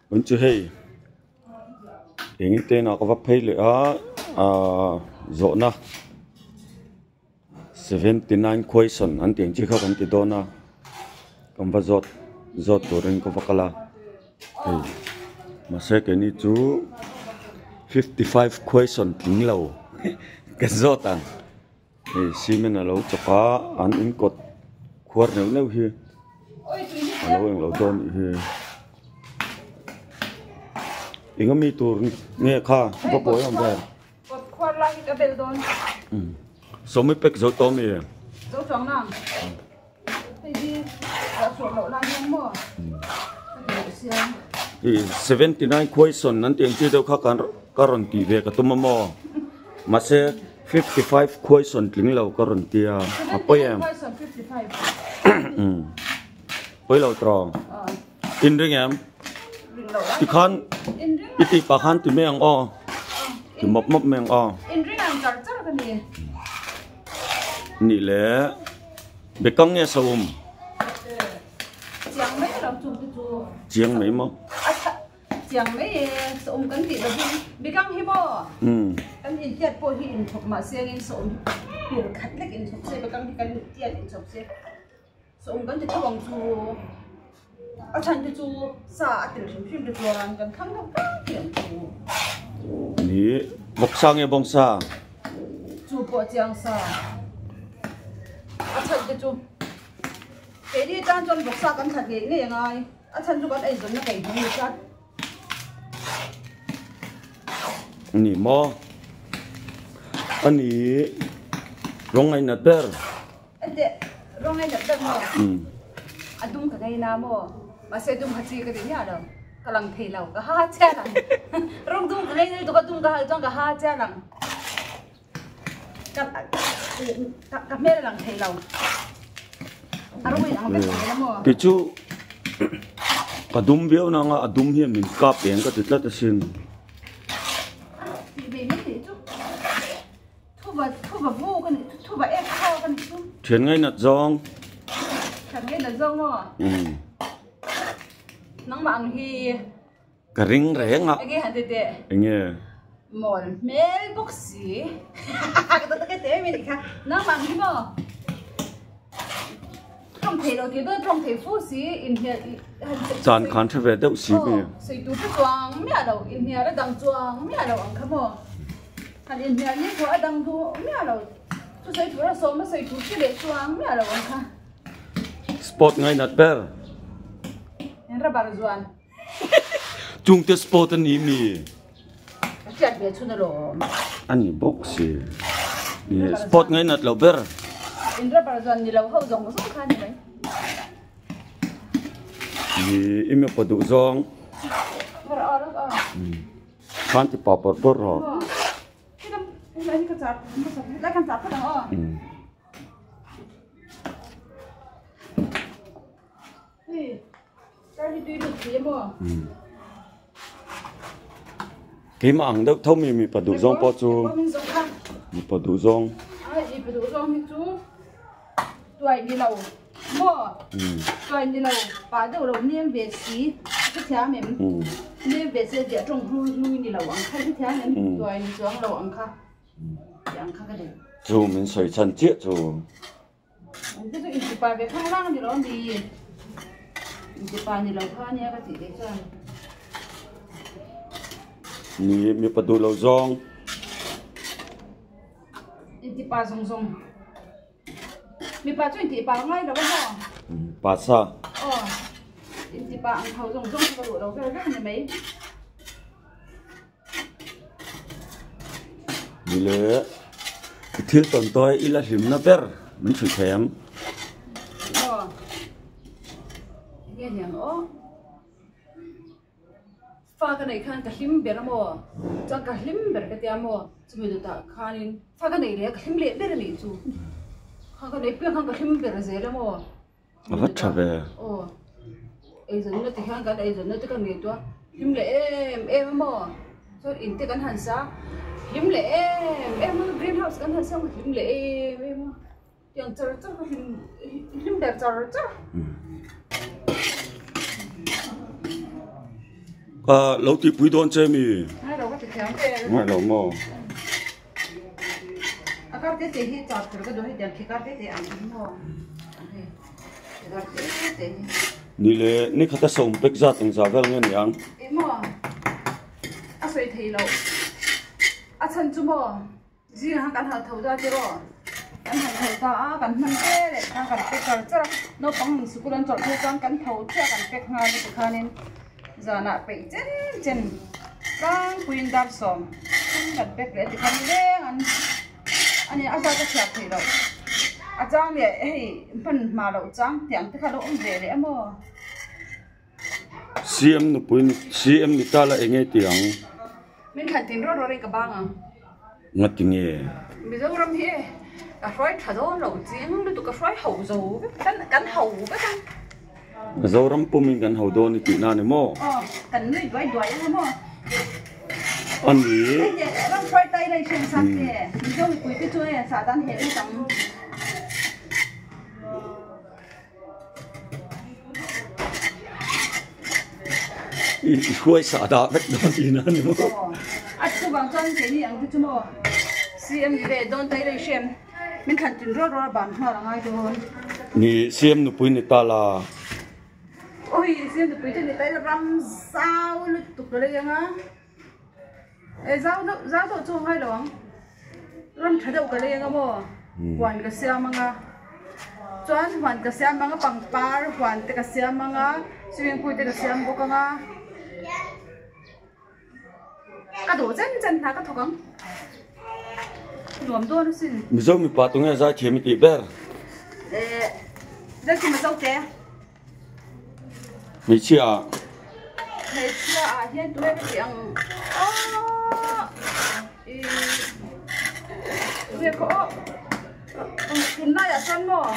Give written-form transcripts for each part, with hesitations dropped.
mình chưa hay những tên nó có vấp hay nữa rộ na 79 question anh tiếng chỉ khác anh tiếng đó na còn vào rốt tổ lên có vấp là mà sẽ cái này chú 55 question tiếng lâu cái rốt à thì xí mình là lâu cho cá anh in cột khuất nếu lâu hi lâu anh lâu tôn hi 이거 미도 네 가. 뭐 보여 안 돼. 콜라기 까벨돈. 소미 백 저토미. 저 정남. 이제 저로 라는 뭐. 이 79 question nan tiang chi do kha kan karon ti ve ka tumamo. Mase 55 question tling lo karon ti a. Apoyam. 55. Poi lo tro. In ring em. Thì con ít bà khăn thì mèng o thì mập mèng o nị lẽ bị cong nghe sầu chiang mấy mò chiang mấy sầu cắn thịt là bị cong hi bò cắn thịt tiệt bò hi thuộc mà xiên in sầu thì khát lấy in sầu xe bị cong thì cắn tiệt in sầu xe sầu cắn thịt bông chu ở trên cái chú sa tiền phim được rồi anh cần khăm không tiền chú nị bọc sang nghe bông sa chú bỏ giang sa ở trên cái chú cái đi trang cho bọc sa cần thật cái này ngay ở trên chú có ai dùng nó cái gì hết nị mò anh nị rong ngay nát bер anh để rong ngay nát bер mò adung cái này nào mò mà sẽ dung hạt gì cái gì đâu cái lăng thề lâu cái ha cha lăng rong dung cái này tôi dung cái ha cha lăng cái mẹ lăng thề lâu à rong này lăng thề lâu mà cái chú cái đum béo nó ngã đum hiểm mình cáp bén cái tuyệt lắm xin vì mấy thì chú thu vào vô cái này thu vào ép khao cái này chú chuyện ngay nát giông chuyện ngay nát giông mà nắng mạng thì cái ring rẻ ngã cái hạt tệ nghe một mel boxy cái tệ mình khác nắng mạng thì mà trong thể đầu tiên tôi trong thể phu sĩ in here chán khán trở về đâu xí mi xây tủ cái choàng mía đầu in here đã đằng choàng mía đầu ăn khăm mà hành in here như thôi đằng thu mía đầu tôi xây tủ là số mà xây tủ cái để choàng mía đầu ăn khăm sport ngay nát bер yang rabar zuan chung te sport ani mi chat be chuna ro ani box ni sport ngay nát lo ber in rabar zuan ni lo ho zong mo so khan ni ni ime padu zong mar a lo khan ti papor por ro cái cái chặt cái kan chặt cái đó cái mà ăn đâu thông mi bắt đủ rong po chu mi bắt đủ rong ai bắt đủ rong mi chu tuổi đi lâu mò tuổi đi lâu bà đâu lâu niệm về xí cái thằng mình niệm về xí để trồng lui đi lâu ăn khai cái thằng mình tuổi đi xuống lâu ăn khai cái này chu mình soi chân chết chu cái cái gì bà về khang lang đi rồi đi cái bà đi lâu khai nhé cái gì đấy cho ni mi bắt đủ lâu rong đi bà song song mi bà chuyện thì bà ngay đâu có bà sa đi bà ăn thầu song song cái đồ đâu cái này mấy ni le thiếu tồn tôi ila hiểm na ber mình phải thèm nghe nhàng pha cái này khan cái lim bể mò cho cái lim bể cái tiêm mò chúng mình được khan pha cái này lấy cái lim lệ bể này chú khan cái này bể khan cái lim bể rồi đấy mò vắt chả về ấy giờ nó thì khan cái này giờ nó thì cái nàyตัวlim lệ em mò cho in thì cái hành sa lim lệ em greenhouse cái hành sa lim lệ em yang char cái lim đẹp char lâu thì quý đón chơi mì hai đầu có thể kéo về ngoài lâu mò các cái gì thì chọn từ cái đó thì đem khi các cái gì ăn cũng ngon ni le ni khata som pek za teng za vel nge niang em mà à soi thấy lâu à chân chú mà gì hàng cần hạt thầu ra chứ rồi cần hạt thầu ra cần mình cái để cần cái cần cho nó bằng mình sưu lên chọn cái cần thầu cho cần cái hàng cái khăn nên giờ nãy bị chân đang quên đạp xóm cần cái thì khăn đấy anh ấy sao cái chạp thì đâu à trang này hey phần mà đâu trang tiếng thì khá đâu về đấy mà CM nó pun CM ni ta la enge tiang mình khẩn tiếng rồi rồi các bạn à ngat tinge bây giờ làm gì cà phê thà đó nấu tiếng nó tụi cà phê hậu dầu cắn hậu cái thằng zo ram pu min kan ho do ni ti na ne mo cắn nuôi đuổi đuổi em mà an ni làm phơi tay đây xem sao kìa dùng quý cái chuối xả tan hết cái tấm khuấy xả đá vết đó thì nó nữa. À, chú bằng chân thế này ăn cái chú mò. CM về đón tay đây xem. Mình khẩn tin rồi rồi bàn hoa là ngay rồi. Ni CM nó pui ni ta là. Ôi, CM nó pui thì tay là ram sao nó tục rồi đấy á. Ê, giáo độ chung hay đó. Ram thấy đâu cái đấy á mò. Hoàn cái xe mà ngà. Chuan hoàn cái xe mà ngà bằng par, hoàn cái xe mà ngà. Swimming pool cái xe mà có ngà. Cái đồ chân thà cái thằng con, luồng đua nó xin. Mình giống mình bắt tung ra ra chơi mình tiếp bé. Đây chỉ mà dâu té. Mình chia. Mình chia à hiện tụi em tiếng. Việc có. Hôm nay là sân mò.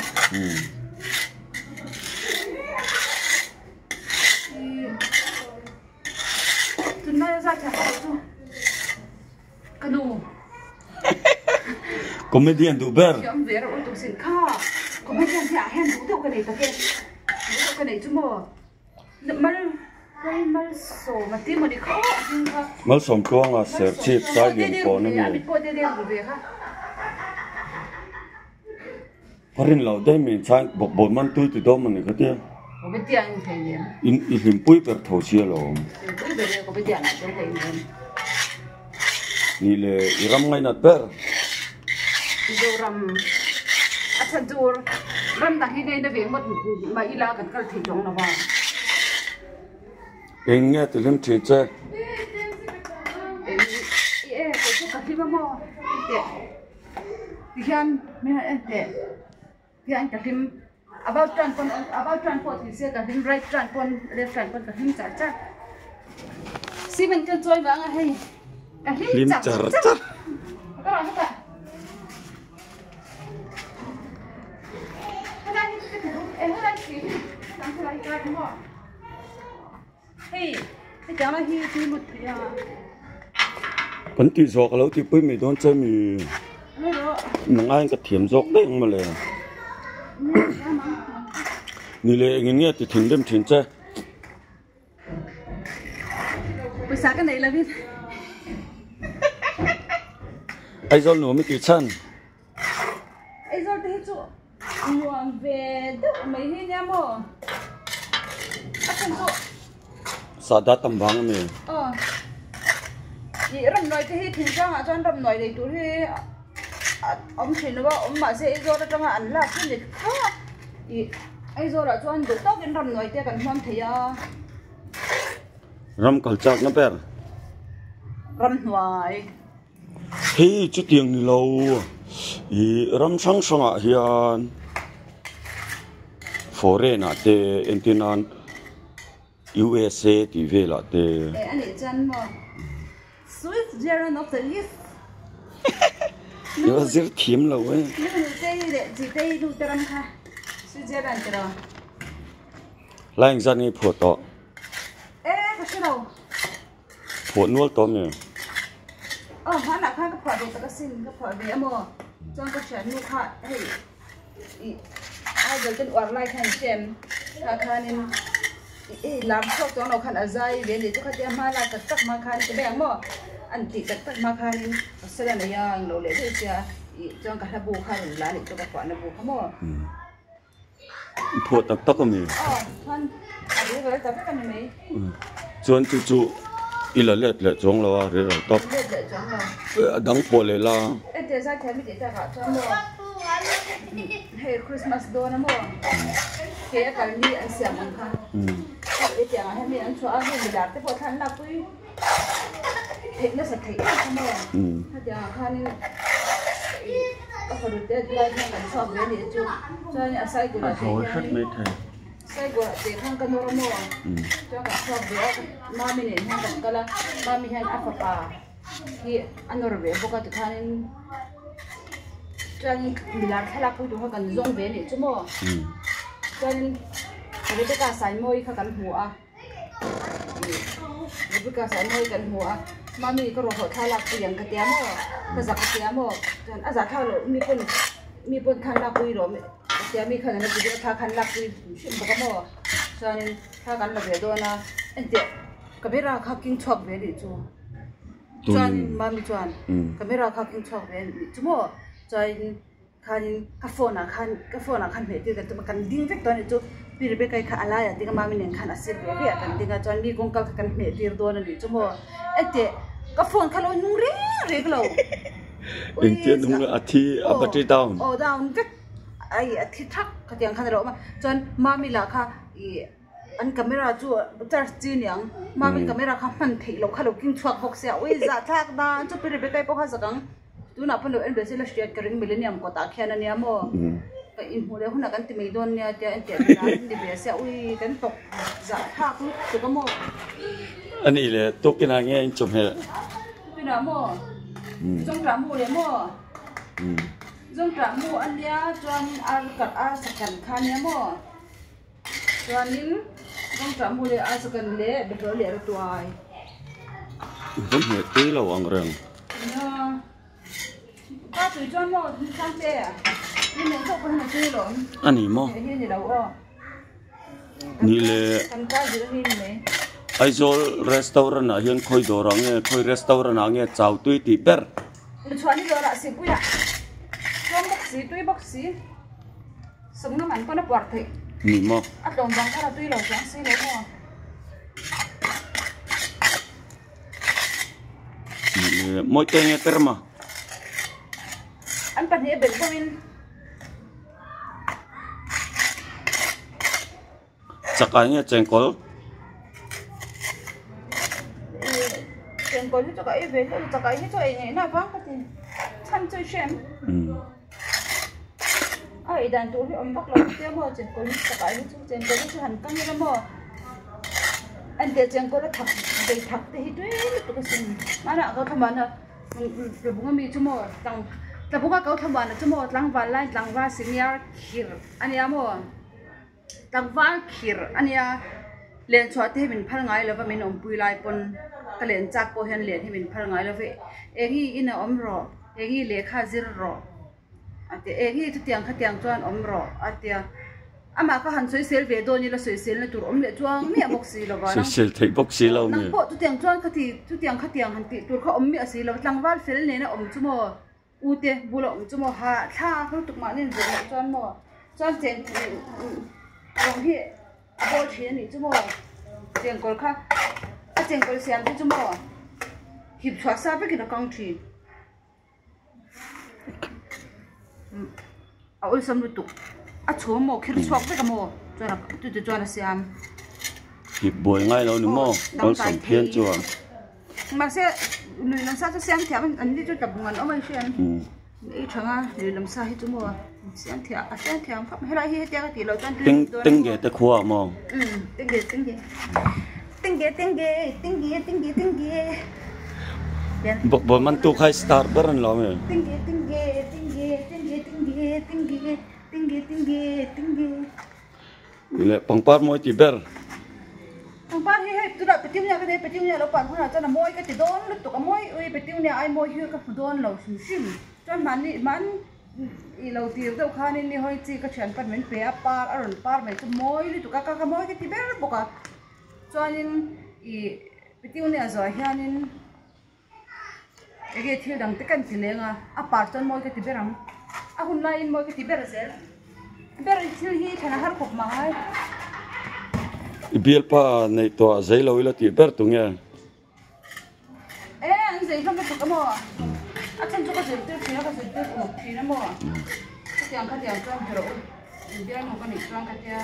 Hôm nay ra chả có chứ. Cái đồ. Comedian du ber. Em về rồi tụi xin kha. Comedian thì hẹn đủ theo cái này ta kia. Đủ theo cái này chứ mà. Mà sổ mà tim mà đi khó. Mal som tuang à ser chip sai liền có nó mi. Bị đi đi về ha. Parin lau dai mình sang bột bột man tui từ đó mình cái tiêu. Có biết tiền thì liền. In him pui per thầu chia lo. Pui về có biết tiền thì liền. Ni le iram ngai nat ber. Ram asan tur ram ta hi nei na ve mat ma ila kan kal thi jong na ba Eng nghe từ lim thi che. Ko chu ka thi ba mo te ti hian me ha te ti an ka thim about transport thì sẽ ka thim right transport left transport ka thim cha cha si men ka choi ba nga hay ka thim cha cha ka ra ka hey, cái cháu này hi thì một thì à. Vẫn thì giọt lâu thì bơi mình đón chơi mình. Nông ai cái thiểm giọt đấy mà lẽ. Ni lẽ nghe thì thiểm đêm thiểm chơi. Buổi sáng cái này là biết. Ai rồi nữa mới kỹ chân. Ai rồi thì chỗ nguồn về đâu mấy hi nha mò. Sa đã tầm vắng mình. Ý rầm nói thì thì ra mà cho anh rầm nói để tụi thì ông thì nó bảo ông mà sẽ do nó trong ăn là cái gì khác. Ý ai do là cho anh đủ tóc cái rầm nói thì cần mong thì Ram kalchak chắc nó ber. Rầm nói. Hey, chút tiếng ni lâu. Ý ram sang sang à hiền. Foreign à te entinan. USA thì về là te. Anh ấy chân mà Switzerland of the list. Nó rất thiểm lâu ấy. Nó đây để chỉ đây đủ tram ha. Switzerland rồi. Lại anh ra này phổ tọ. Ê, có sao đâu? Phổ nuôi tọ mẹ. Hắn là khai cái phở đồ ta cái xin cái phở về mà. Cho cái chuyện nuôi khai. Hey, ai được cái online thành xem. Khai nên làm cho tụi nó khăn ở dây đến để cho các em mai là cắt tắc mà khăn cái bèn mò anh chị cắt tắc mà khăn sẽ là này lỗ lệ thế chứ cho cả bù khăn lá để cho các bạn là bù không mò phụt tắc có mình khăn để cái tập cái này chuẩn chú ít là lệ giống là rồi tóc đắng bộ lệ là em thấy sao thấy mình thấy cả cho mò hey Christmas đó nè mò cái cái này anh xem anh khăn cái tiếng hay mình ăn chua hay mình đặt cái bộ than là quý thịt nó sẽ thấy không mò cái tiếng khăn có phải được tết lại nhưng mà so với để cho nhà sai của là sai của để thằng cái nồi mò cho cả so với mami này thằng cái là mami hay apa pa thì anh nồi về bốc cái thằng cho nên mình làm thay là quý đồ cần dùng về để chứ mò cho nên bây giờ cả sai môi khá cần hùa bây giờ cả sai môi cần hùa mami có rồi thay là quý yang cái tiêm mò cái giặc cái tiêm mò anh giặc thay rồi mi pun thay là quý rồi tiêm mi khăn là bây giờ thay là quý xin bốc mò cho nên thay cần là về đó na anh tiệm camera khá kinh chọc về để cho nên mami chuan camera khá kinh chọc về chứ mò cho nên khăn cái phone là khăn về thì cái tụi mình đinh vết đó này chú bây giờ cái khăn lại à thì cái mami nên khăn asir về vậy cái thì cái cho nên con cái khăn về thì đó này chú mua cái phone khăn lo nung rẻ cái lo anh chị nung là thi battery down down vết ai thi thắc cái tiếng khăn đó mà cho nên mami là khăn anh camera chú charge chín yang mami camera khăn mình thấy lo khăn lo kinh chuột học sẽ ui giả thắc đó chú bây giờ cái bao giờ cái tu nak perlu invest lah setiap kering milenium kota kian ni amo. In mulai huna kan timi don ni ada ente di biasa ui kan tok zat tu tu kamu. Ani le tok kena nge in cuma. Tu nak mo. Jom ramu le mo. Jom ramu anda tuan al sekan kan ni mo. Tuan ni jom ramu le sekan le betul le tuai. Jom he tu lah orang orang. Ba tụi cho mò sang xe à? Nhưng nếu không có chơi rồi. Anh đi mò. Như gì đâu à? Ni le. Thằng ca gì đó đi này. Ai zo restaurant à hiện khơi đồ rằng nghe khơi restaurant à nghe chào tui tì ber. Mình chọn đi rồi là xí quý à? Chọn bốc xí. Sống nó mạnh có nó bọt thị. Ni mò. Ác đồng bằng cái là tui rồi chẳng xí đấy mò. Ni le mỗi tên nghe perma. Anh bắt nhẹ bệnh của mình. Chắc ai nghe cengkol. Cengkol itu kayak về chắc cái itu ini na bang cái gì? Tham chơi xem. Ai dan tu ông bắt lòng tiêu mò cengkol chắc cái itu hành căng như mò. Anh tiêu cengkol thắc thì itu itu cái gì? Mana kau thầm mana? Rồi bunga mi cuma tang. Tapi bukan kau thầm mana cuma lang van senior kir. Anh em mò. Lang van kir. Anh em liền chọn thì mình phơi ngay là và mình ôm bùi lại pon. Cái liền chắc po hen liền thì mình phơi ngay là vậy. Egi ina ôm ro. Egi le kha zir ro. Ati egi tu tiang chuan ôm ro. Ati ama ka han soi sel ve do ni la soi sel na tur om le chuang mi boxi lo ba. Soi sel thei boxi lo mi. Nang po tu tiang chuan khati tu tiang han ti tur kha om mi asi lo tlang wal fel ne na om chumo ute bulo om chumo ha tha khu tuk ma nin zo chuan mo chuan chen rong hi abo thien ni chumo tiang kol kha a tiang kol siam ti chumo hip chwa sa pe ki na kang thi a ul sam lu tuk a chua mò khi chọc với cái mò cho là tôi cho là xem thì buổi ngay lâu nữa mò ông sắm thiên chùa mà sẽ người làm sao cho xem thì anh đi cho tập ngắn ở bên xem ý chẳng à người làm sao hết chúng mò xem thì pháp hay là hết cái thì lâu chân tinh ghé tới khua mò tinh ghé bộ mình tu khai start beren lo mẹ tinh ghé le pangpar moi ti ber pangpar he tu da petiu nya lo pan huna chana moi ka ti don lu to ka moi ui petiu nya ai moi hi ka don lo sim chon man i lo ti do khan ni hoi chi ka chan pan men pe par aron par mai tu moi lu to ka moi ka ti ber boka chuanin pitiu ne zo hianin ege thil dang te kan tilenga a parton moi ka tiberam a hun lain moi ka tibera sel ber thil hi thana har khop ma hai ibial pa nei to zai lo ila ti ber tung ya an zai thang ka mo a chan chu ka zai te thina ka zai te ko thina mo tiang ka tiang chuan thero bial mo ka ni chuan ka tia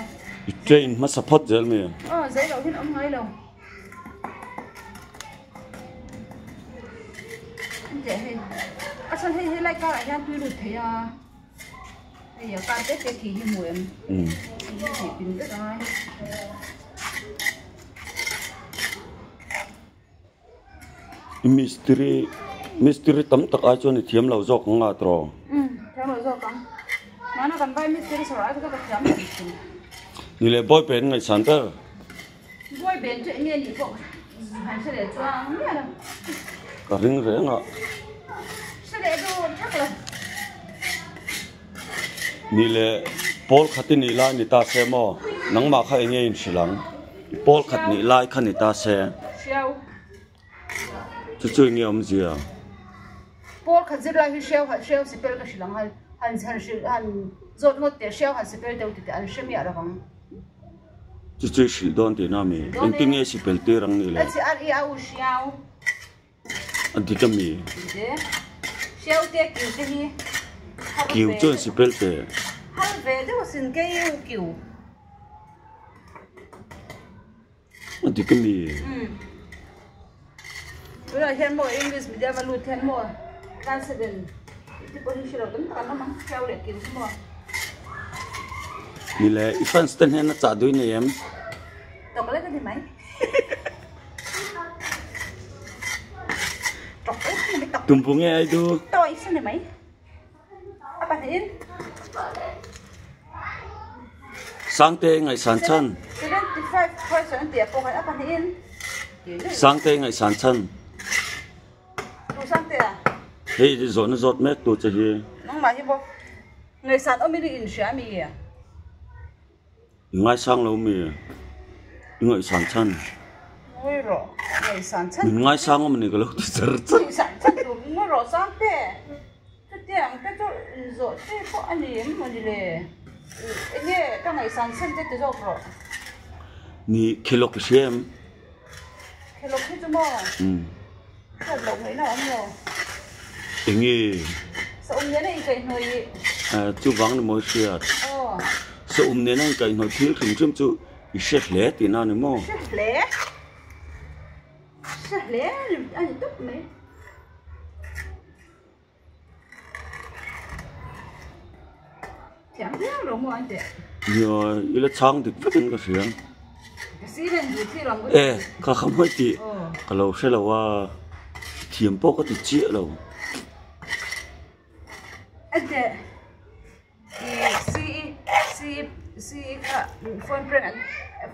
train ma support zel me zai lo hin ngai lo Asan hei lai ka hian tui lut thei a hei ka te te thi hi muem hi pin te dai mystery tam tak ai chuan thiam lo jok nga tro thiam lo jok kang mana kan bai mystery so ai ka thiam ni le boy pen ngai san ta boy ben che nge ni ko han se le chuang ne la ka ring re nga le do thak la ni le pol khati ni la ni ta se mo nang ma kha nge in silang pol khat ni lai khan ni ta se xiao chu nge om zia pol khat zira hi xiao sipel ka silang han zot not te xiao han sipel deu ti an shemi ara bang chu sil don ti na mi in ti nge sipel te rang ni le si ar i au xiao anti ka mi xiao te kiu te hi kiu chon sipel te hal ve de sin ke kiu anti ka mi Ula hian mo English media valu thian mo translated ti po hi shiro kan ta ma xiao le kiu mo ni le ifan stan hen na cha dui ne em to le ka di mai tumpung nge ai du toi sin ne mai apa hin sang te ngai san chan 75% ti po kan apa hin sang te ngai san chan tu sang te a hei di zot me tu che hi nang ma hi bo ngai san o mi ri in sha mi ya ngai sang lo mi ngai san chan ngoi ro ngai san chan ngai sang om ni ga lo ti zer chan san chan tu ngoi ro sang te tiang te to zo te ko ani mo ni le ene ka ngai san chan te zo ro ni kilo ke shem hello ki tu mo ka lo ngai na am lo engi sa ne nei kai noi chu wang ni mo sia so ne nai kai no thil thum chum chu I chef le ti na ni mo chef le ani top me chẳng biết rồi mua anh chị yo ila chang dik fakin ka siang xí lên gì xí lòng ka kham hoi ti ka lo se lo wa thiam po ka ti chi lo anh chị si ka phone friend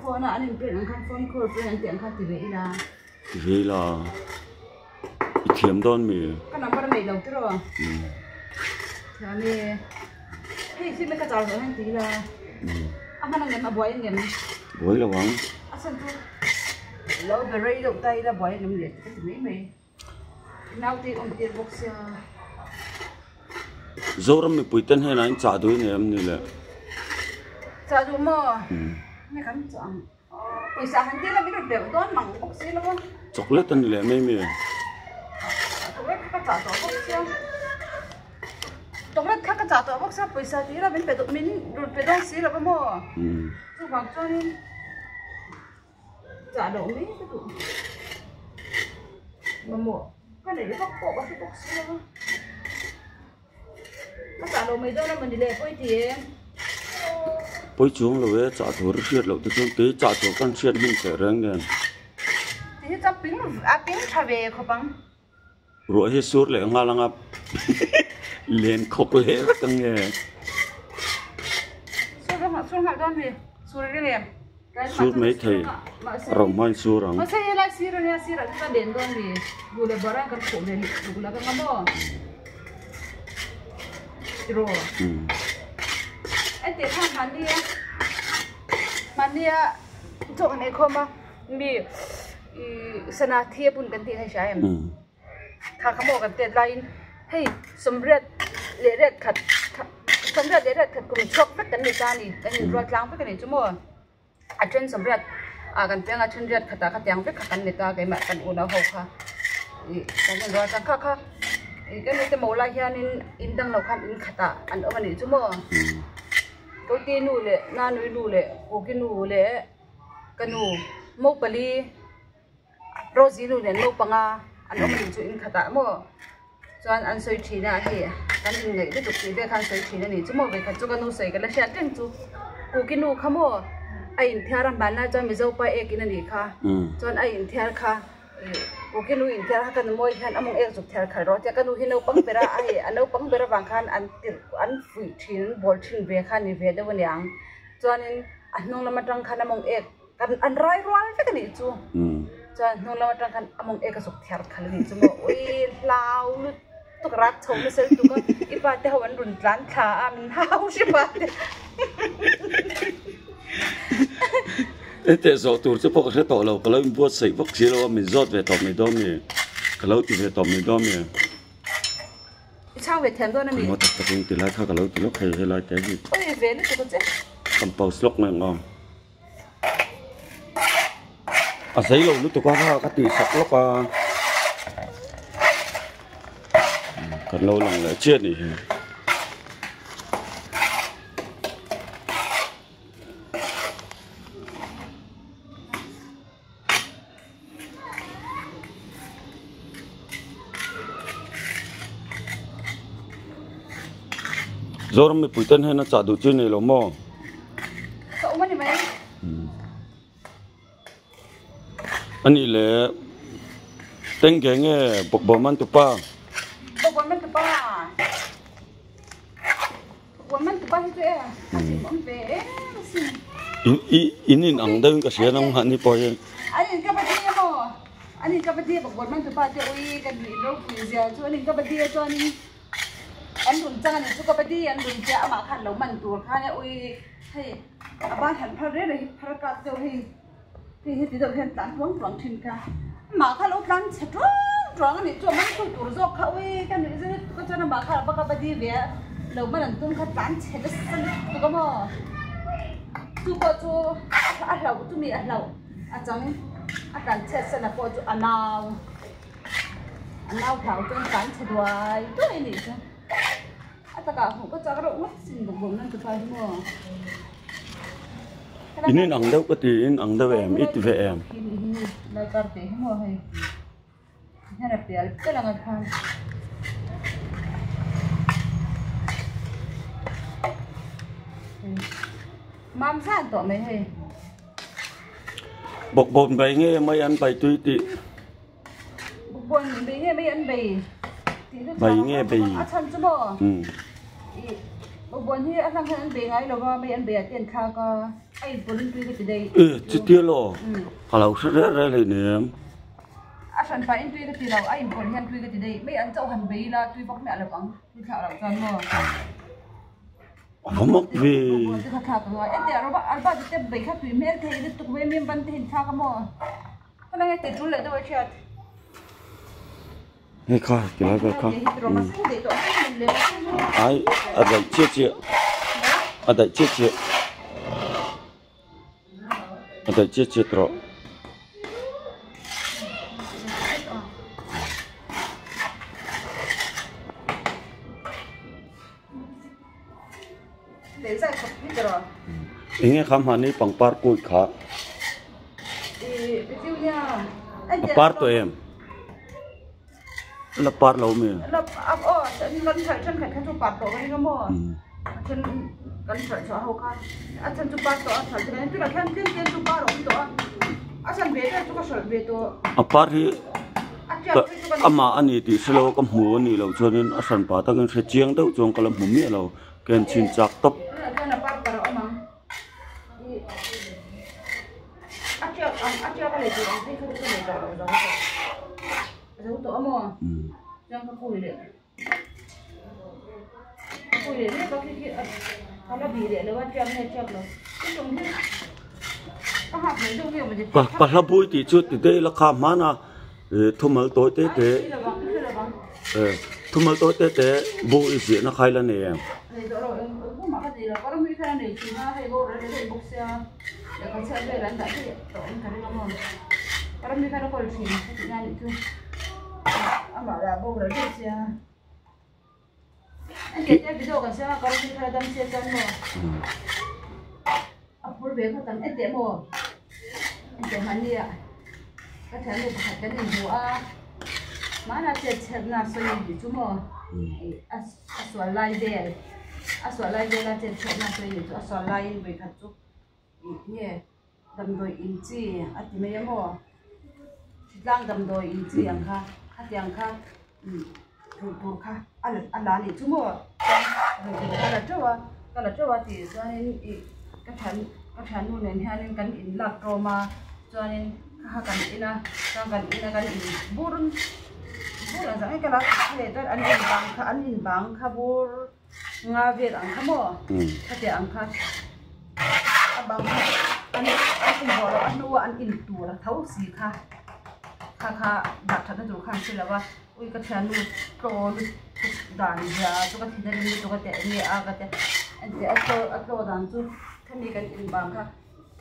phone anh friend anh phone call friend anh tiệm khác thì vậy là I thiam don mi cái number này đầu tiên rồi thì hey si mereka tahu kan tidak apa namanya boy ngem boy la wang asan tu lo berai dok tai la boy ngem lihat itu me now ti on ti box ya zoram mi puitan he na cha dui ne am ni le cha du mo ne kan chang pisa hanti la biru be don mang box ni lo chocolate ni le me mi chocolate ka cha box ya tông đất khác cái trả tờ bốc xếp pesa tí là bên bể tụi mình đột bể đông xí là bên mua chú bằng cho nên trả đổ mấy cái tụi mà mua cái này nó bóc cổ bác cái bốc xí là cái trả đổ mấy đâu là mình đi lệ quay tiền poi chung lo we cha thor siat lo tu ke cha tho kan siat min se rang gen thì ta pin trả về không bằng ro he sur le nga langa len khok le tang nge sur hal don về sur cái này sur mấy thầy rong mai sur rang mà sao lại siro ta đến don về dù là barang kan khổ đến dù là kan ngamo siro anh tiệt thằng mania chỗ này không mà มีสนาเทียบุญกันตีให้ใช่ถ้าขโมยกันเตะไลน์ให้สมเร็จเล็ดขัดสมเร็จเล็ดขัดกลุ่มชกพักกันในจานี่แต่รถล้างพักกันในชั่วโมงอาจารย์สมเร็จกันเพียงอาจารย์เร็ดขัดยังพักกันในตากันมากันอุณหภูมิค่ะกันรถจังค่ะกันในแต่โมลายานินอินดังเราคันอินขัดอันเอากันในชั่วโมงกูตีนูเลยนานุยนูเลยกูกินนูเลยกันนูมุกปลีโรซีนูเนี่ยนูปังอันเอากันในชั่วอินขัดมั่วจวนอันสวยทีน่ะเฮียกันยังไงได้ถูกทีได้คันสวยทีน่ะนี่ชั่วโมงไปคันจุกันนูใส่กันแล้วเสียจังจูกูกินนูขโมยไอ้อินเทียรันบ้านน่าจะมีเจ้าไปเอกกินนี่ค่ะจวนไอ้อินเทียค่ะกูกินนูอินเทียกันมวยคันอมงเอกจุกเทียค่ะรอเจ้ากันนูหินูปังเปร่าไอ้อันนูปังเปร่าบางคันอันติดอันฝุ่ยทิ้งบอลทิ้งเวคันนี่เวเดวันยังจวนอันนู้นละมาจังคันอมงเอกกันอันร้อยจะกันนี่จูจวนนู้นละมาจังคันอมงเอกจุกเทียคันนี่จูโมโอ้ยลาวลุดตุกรักชมไม่เสร็จตุกอีปาเตวันรุนร้านขามันห้าวใช่ปะแต่สอบตัวจะพวกเขาต่อเราก็เลยบวชใส่พวกเสียเราไม่รอดเวทต่อไม่ได้เนี่ยก็เราติดเวทต่อไม่ได้เนี่ยช่างเวทแทนด้วยนั่นนี่มาตัดตะกุนติดแล้วถ้าก็เราติดแล้วใครให้เราใจดีโอ้ยเวทนี่ตัวเจ๊คำเป่าสลกนั่งงออาศัยเรารู้ตัวว่าเขาติดสักแล้วก็กันเราหลังเลยเชื่อนี่Zoram me puitan hai na chadu chi nei lo mo so mani mai ani le teng ge nge bok man tu pa bok man tu pa hi tu e asi mon pe inin ang daw ka siya nang hani po ye ani ka ba di mo ani ka ba di bok man tu pa te ui ka di lo ku zia chu ani ka ba di chu ani anh đun chăng anh chú có bao đi anh đun chả mà khăn lâu mình tuổi khai ui hay ba thằng phơi đấy này phơi cá tiêu thì được hiện tại vẫn còn thìn cả mà khăn lâu lắm chết rồi anh chú mình cũng tuổi rồi khâu ui cái này có cho nó mà khăn bao bao đi về lâu mình anh đun khăn lắm chết đấy chú có mà chú có chú anh lâu chú mi anh lâu anh chẳng anh chẳng chết sẽ là có chú anh nào thảo chú anh chết rồi tôi này chứ Ataka aku ko cakap orang sin bobongan tu pada semua. Ini ang daw katiin ang daw itu VM. Ini lekar teh semua hai. Harap dia kelangan kan. Mam san to mấy hai. Bobon bay nghe mấy anh bay tui ti. Bobon bay nghe mấy anh bay. Bay nghe bay. Asan semua. Bobon ni asan kan bay ngay lo ba mấy anh bay tiền kha ko ai boleh tui ke tidai. Cuti lo. Kalau sudah ada ni. Asan pa in tui ke tidai ai boleh han tui ke tidai. Mấy anh cháu han bay la tui bok mẹ là bang. Tui khao là kan mo. Vamos ver. Em dia alba kita baik kan tu mer thei tu we mem ban thei tha kamo. Kana ngai te tu le do chat. Nghe coi, cái này coi. Ai, ở đây chia. Ở đây chia. Ở đây chia rồi. Ini kamu ni pangpar kuat kah? Par tu em. Lapar lau me. Lap oh, kan saya kan tu par tu ni kamu. Kan saya cakap kan. Asan tu par tu asal dengan tu kan tu par tu. Asan beda tu kan asal beda. Par hi. Ama ani di selo kamu ni lau jonin asan patah kan sejiang tu jong kalau bumi lau kan cincak top. Acha ka le tu ang thei khadu le ta lo zo to amo jang ka pui le ka ki ala bi le wa jam ne chak lo tung ni có học mấy đâu việc mà gì bà la bui thì chút thì đây là khám mà na thu mal tối tế tế thu mal tối tế tế bui gì nó khai lên này em này rồi cũng mà cái gì là có đôi khi khai này chỉ là hay vô rồi để bốc xe để con xe về lại thì rồi anh thấy không có đôi khi khai nó còn chỉ cái nhà này thôi anh bảo là vô rồi để xe anh kể cái video còn xe có đôi khi khai đâm xe chân mà anh muốn về không tầm anh tiệm mà anh tiệm hắn đi ạ cái thằng này phải cái gì mua mà là chết chết là xoay gì chú mà xoay lại đây xoay lại đây là chết chết là xoay gì chú xoay lại về khát chú nhé đầm đồi in chi thì mấy em mà lang đầm đồi in chi ăn khá khát ăn khá thua khá ăn lá này chú mà cái là chỗ thì cho nên cái thằng nuôi này hay nên cái in lạc roma cho nên cái in burun là dạng cái lá này tôi ăn in bang kabur nga việt ăn khăm mò cái gì ăn khăm bang ăn in bò ăn nuôi ăn in tua là thấu xì kha đặt thật là đủ khăn xí là ba ui cái thằng nuôi pro đàn ra tôi cái thằng này tôi cái tệ này cái tệ anh tệ pro đàn chúท่านมีกันอินบางค่ะ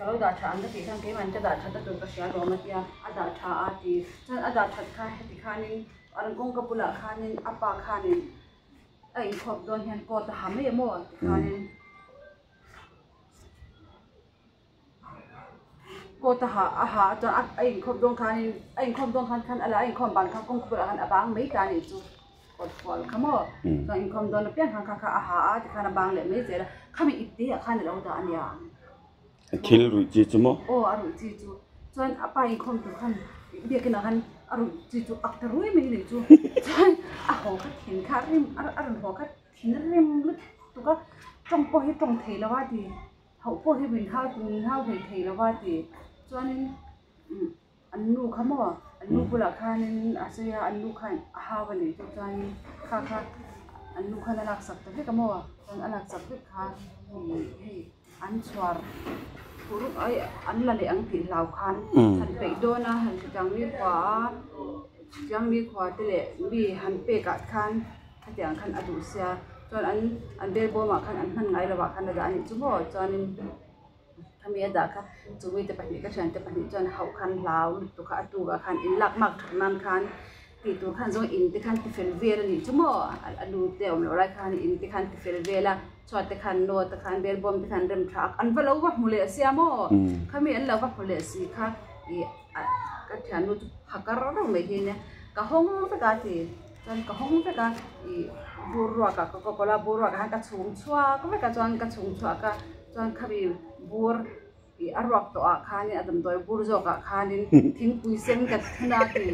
kalau dah chan tu kita kan macam dah chan tu tu kasihan orang mati ada chan ati, chan ada chan kah hati kanin, orang kong kapula kanin, apa kanin, khop don yang kau tak hamil ya mo kanin, kau tak chan khop don kan ala khop bang kan kong kapula kan abang mai kanin tu, kau fal kamu, chan khop don lepas kan kakak kan abang le mai je lah, kami itu kan kalau dah ania. Kil ruji cuma. Oh, aru jitu. Cuman apa yang kau tu kan dia kena kan aru jitu aktor rui meni tu. Cuman aku kan hin karim aru hokat hin rim lut tu kan trong pohi trong thei lawati. Hau pohi bin hau thei lawati. Cuman anu kamu anu pula kan asya anu kan hawa ni tu cuman kakak anu kan anak sakit tapi kamu cuman anak sakit kan an suar buruk ay an lali ang tilaw kan han pe do na han jang mi kwa tele bi han pe ka kan hatiang kan adu sia chon an be bo ma kan an han ngai la ba kan da ani chu bo chon kami ada ka chuwi te pani ka chan te pani chon hau kan law tu ka atu ga kan in lak mak nan kan ti tu kan zo in te kan ti fel ve ni chu mo adu te om lo ra kan in te kan ti fel ve la chọn te khan no te khan bel bom te khan rem thak an valo wa mule sia mo khami an la wa mule si kha i ka thanu hakar ro me hi ne ka hong te ka ti chan ka hong te ka i burwa ka kola burwa ka ka chung chua ko ka chan ka chung chua ka chan khabi bur i arwak to a khani adam doi bur zo ka khanin thing pui sen ka thuna ti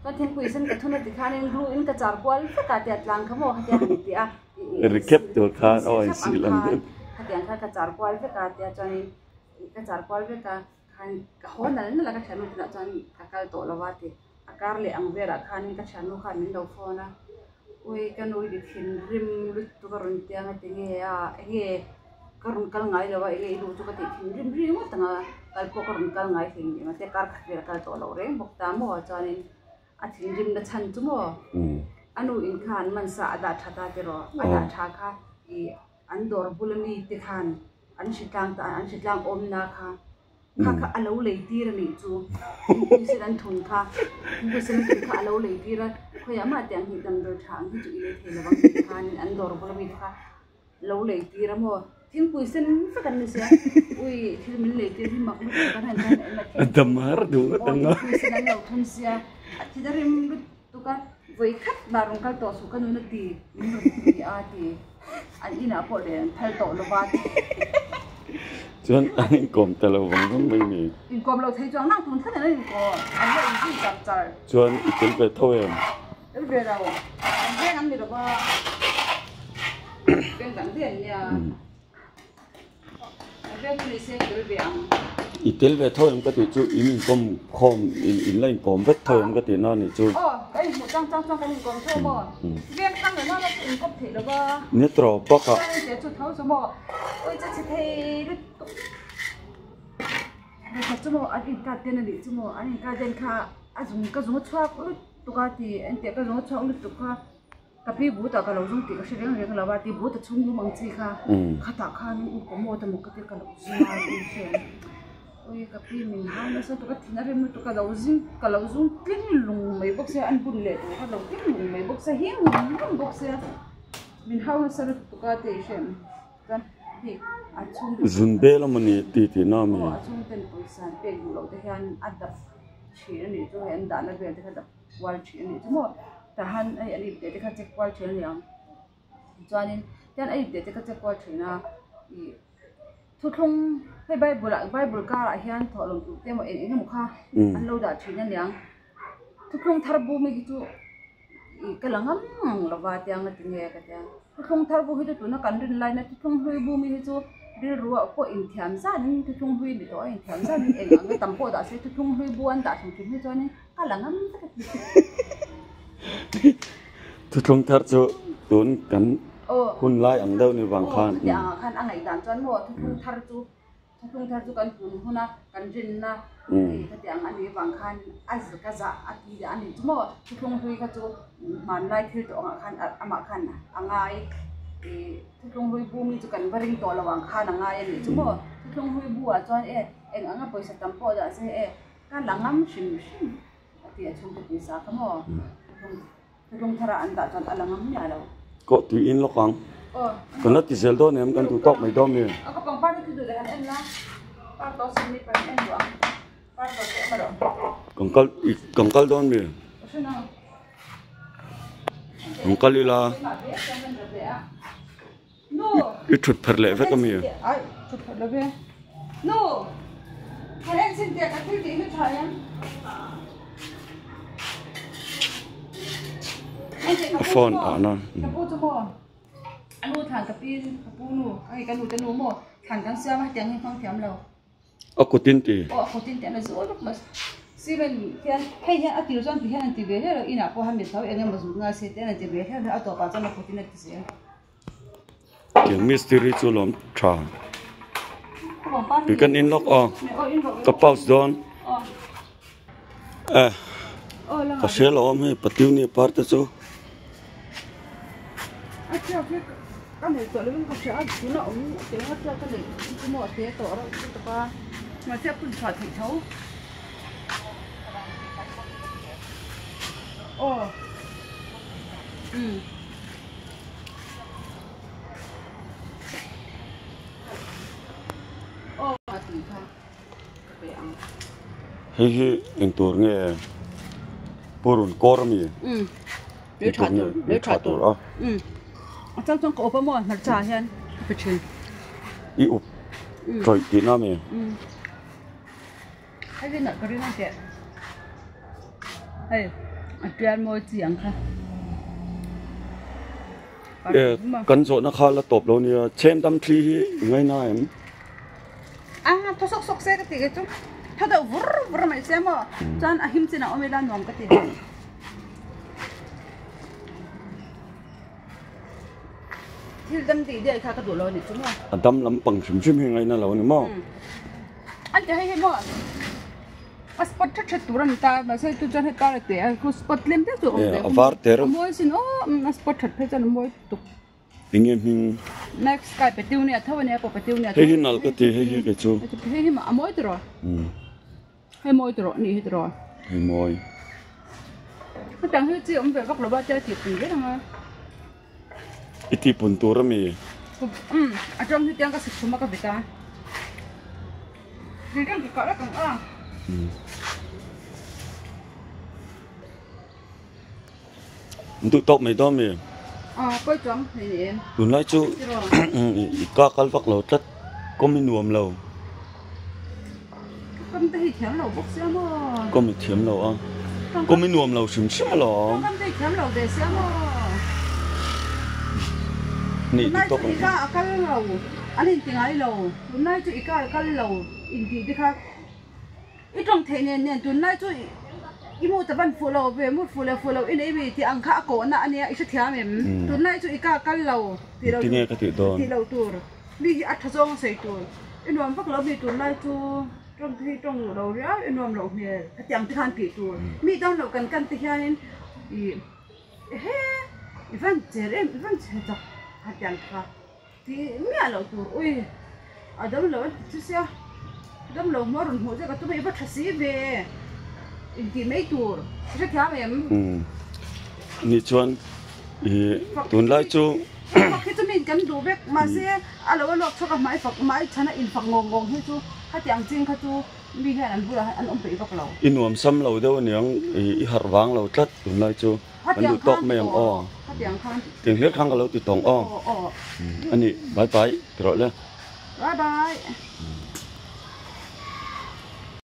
ka thing pui sen ka thuna ti khanin ru in ka char kwal ka ti atlang khamo ha ti a recap tu kan oh silang tu hatiang kan kacar kual ke katia cani kacar kual ke kan kahon dan nila kacanu tidak cani kakal to lawati akar le ang vera kan kacanu kan mindo fona ui kan ui di tin rim lut tu karun tiang tinge ya karun kal ngai lawa lu tu kati tin rim mo tanga kal po karun kal ngai tin mate kar vera kal to lawre bokta mo cani atin rim da chan tu mo anu in khan man sa ada thata tero ada thaka I an dor bulani te khan an shitlang om na kha kha alo le tir ni chu se dan thun kha bu se ni kha alo le tir khoya ma tyang hi dam do thang hi chu ile thela bang khan an dor bulani kha lo le tir mo thing pui sen fa kan ni sia ui thil min le tir hi mak lu kan han kan damar du tanga se dan lo thun sia thidarim tu ka với khách mà rong kal to su kan nu ti ni a ti an ina po le thal to lo ba chuan anh kom talo wang không mấy ni in kom lo thei chang nang tun than na ni ko an le in ji chap char chuan itel pe thôi em el ve ra an ve an ni ro ba ben dang den ya an ve ni se el ve ang itel ve thôi em có thể chú in kom khom in lên kom vết thôi em có thể nói này chú cái một trang cái hình kom thôi mà ve tăng rồi nó in kom thể lo ba nhớ trò bóc à cái chút thấu số mà ôi chắc thấy Rồi chúng mo anh cả tên là gì chúng mo anh cả tên cả anh dùng chua tụi cái thì anh tiệt cái dùng chua lúc tụi cái cái pi bút à cái lâu dùng tiệt cái riêng riêng là thì bút chung như mang chi cả khát khát nó cũng mua tầm một cái cái lâu dùng mà đi xem ôi cái pi mình hàng nó sao tụi cái thì nó riêng tụi cái lâu dùng tiếng lùng mấy bốc xe anh bún lệ tụi cái lâu tiếng lùng mấy bốc xe hiếm lùng bốc xe mình hàng nó sao tụi cái thì xem kan thì zun be la mani ti na mi chung ten poisan pe lo te han adap chhe ni to hen da na be te khadap wal chhe ni mo ta han ai ani te kha check wal chhe ni ang chuanin ten ai te kha check wal chhe na i thu thong hai bible ka ra hian tholom tu te mo en mu kha an lo da chhe ni ang thu thong thar bu mi ki tu i kalangam lova tiang ti nge ka ta thu thong thar bu hi tu na kan rin lai na thu thong hui bu mi hi chu đi rùa có in thiam ra nên tôi không huy để đó in thiam ra nên em cái tầm bộ đã sẽ tôi không huy buôn đã thành chuyện cho nên cả là ngắm tôi không thật sự tốn cắn hun lai ăn đâu như vàng khan dạ khan ăn ngày đàn cho nó tôi không thật sự cắn hun na cắn rin na thì cái tiếng ăn đi vàng khan ăn gì cả dạ ăn gì ăn gì chứ mà tôi không huy cái chỗ mà lai thì tôi ăn khan ăn ai thung hui bu mi chu kan varing to lawang kha na ngai ani chumo thung hui bu a chuan eng anga poisa tampo da se ka langam shin ati achung te pisa kamo thung thara an da chuan alangam ya lo ko tu in lo kang ko na ti sel do nem kan tu tok mai do mi ka pang pa tu du han en la pa to sin ni pa en do pa to se ma do kangkal don mi kangkal ila no ít chút phật lệ với cái gì ai chút phật lệ về no hai anh xin tiền cái thứ gì hết trời em phone à nó cái bút cho mua anh mua thằng cái pin cái bút nu cái nu tên nu mua thằng cái xe mà tiền hay không thèm đâu cô tin thì cô tin tiền là dối lúc mà xí bên hiện hay hiện ở tiểu doanh thì hiện thì về hết rồi ina cô ham biết tháo anh em mà dùng ngay xe tiền là thì về hết rồi ở tổ bà cho nó cô tin là gì tiếng mystery cho lắm trà vì cần in lock cái pouch don cái xe lắm hay bắt tiêu này part cho cái này tổ lên cái xe chỉ nó ông tiếng nó cho cái này cái mỏ xe tổ đó cái ba mà xe cũng phải thịt thấu hay anh tôi nghe porun kormi để trả tổ trong cổ bao mồi mặt trà hen phải chừng ý úp rồi tí nào mày hay cái nợ cái này kẹt hay ăn mồi chiang ha cắn rộn nó khá là top luôn nha xem tâm trí ngay nào em thôi sốc xe cái gì chứ thôi đâu vur mày xem mà cho anh him xin nào mới làm ngon cái gì thì đâm tí để khai cái đồ lôi này chúng mà đâm lắm bằng sum hình ngay nào lâu nữa mà anh chỉ hay mà spot chất tủ ra ta mà sao tôi cho hết ta là thế cứ spot lên thế rồi var tero môi xin spot chất phải cho nó môi tục tiếng em next cái bê tiêu này thôi này bê tiêu này hay nào cái gì hay cái chú hay mà môi rồi hay môi rồi nị rồi hay môi cái thằng hơi chị ông về bắt đầu bắt chơi tiệc gì đó mà ít bún tour à mi ở trong cái tiếng cái sực mà cái gì ta thì cái cọ đó còn tụi tóc mày đó mi coi chóng thì em tụi nói chú cá cá vắt lẩu chất có mình nuông lẩu con thấy thèm lẩu bốc xéo mà có mình thèm lẩu à có mình nuông lẩu sướng xéo lẩu con thấy thèm lẩu để xéo mà nị tụi tóc này cá cá lẩu anh nhìn tiếng ai lẩu tụi này chú cá lẩu in thì khác ít trong thế này tụi này chú imu taban fulo ve mu fulo in ebi ti angkha ko na ania isa thiam em tunai chu ika kallo ti lo ti lo tur bi athajong sei tur inom pak lo bi tunai chu trong khi trong đầu ra enom lâu nè chẳng thì han kỹ tu mi đông lâu cần thì han he Ivan chơi chắc hạt chẳng cả thì mi lâu tu ui ở đâu lâu chứ sao đông lâu mà rồi hồi giờ cái tụi mình bắt taxi về thì mấy tu rất khá em ni chuan tuần lại chú khi tụi mình cần đủ việc mà sẽ alo cho các máy chana in phật ngon hết chú hạt chẳng chính hạt chú mi hay ăn bữa ăn ông bị bạc lâu inuam sam lâu đâu niang har wang lâu tlat tuần lại chú anh được tóc mày o tiếng hết khang cái lâu từ tòng o anh bye bye rồi lên bye bye